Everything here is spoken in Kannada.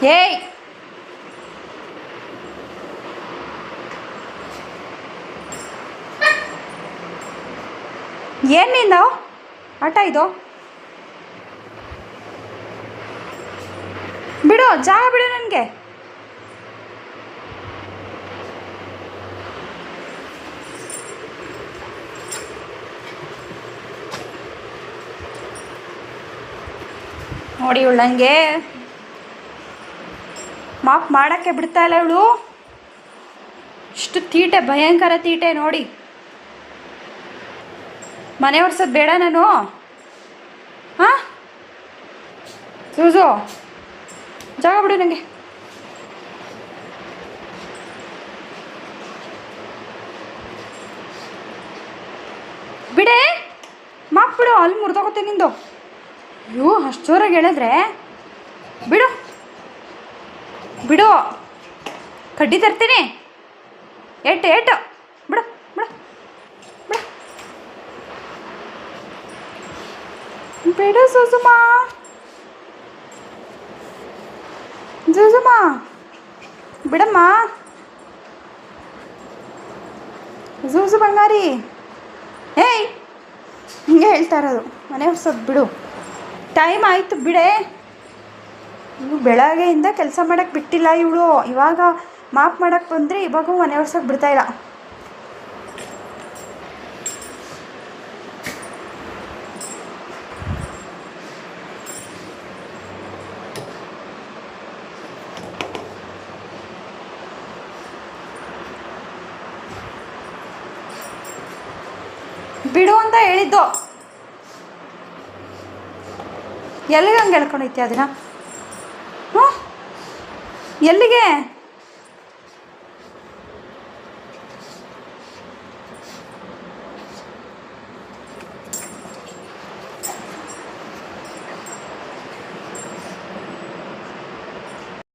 ಏಯ್ ಏನು ನಿಂದು ಆಟ ಇದು? ಬಿಡು, ಜಾಗ ಬಿಡು ನನಗೆ. ನೋಡಿ ಇವಳು ನನಗೆ ಮಾಪ್ ಮಾಡೋಕ್ಕೆ ಬಿಡ್ತಾ ಇಲ್ಲ ಇವಳು. ಇಷ್ಟು ತೀಟೆ, ಭಯಂಕರ ತೀಟೆ ನೋಡಿ. ಮನೆ ಒರ್ಸೋದು ಬೇಡ ನಾನು? ಹಾಂ ಸೂಸು, ಜಾಗ ಬಿಡು ನನಗೆ. ಬಿಡೆ, ಮಾಪ್ ಬಿಡು, ಅಲ್ಲಿ ಮುರಿದೋಗುತ್ತೆ ನಿಂದು. ಅಯ್ಯೋ, ಅಷ್ಟು ಜೋರಾಗಿ ಹೇಳಿದ್ರೆ ಬಿಡು ಬಿಡು, ಕಡ್ಡಿ ತರ್ತೀನಿ. ಏಟು ಏಟು, ಬಿಡು ಬಿಡು ಬಿಡು. ಬಿಡು ಸೂಸುಮ್ಮ, ಸೂಸುಮ್ಮ ಬಿಡಮ್ಮ. ಸೂಸು ಬಂಗಾರಿ, ಏಯ್ ಹಿಂಗೆ ಹೇಳ್ತಾ ಇರೋದು. ಮನೆ ಒರ್ಸೋದು ಬಿಡು, ಟೈಮ್ ಆಯಿತು ಬಿಡೆ. ಇನ್ನು ಬೆಳಗ್ಗೆಯಿಂದ ಕೆಲಸ ಮಾಡೋಕ್ಕೆ ಬಿಟ್ಟಿಲ್ಲ ಇವಳು. ಇವಾಗ ಮಾಪ್ ಮಾಡೋಕ್ಕೆ ಬಂದರೆ ಇವಾಗೂ ಮನೆ ಒರ್ಸೋಕ್ಕೆ ಬಿಡ್ತಾಯಿಲ್ಲ. ಬಿಡು ಅಂತ ಹೇಳಿದ್ದು. ಎಲ್ಲಿಗೆ ಹಂಗೆ ಹೇಳ್ಕೊಂಡೈತಿ ಅದನ್ನ? ಹ್ಞೂ, ಎಲ್ಲಿಗೆ?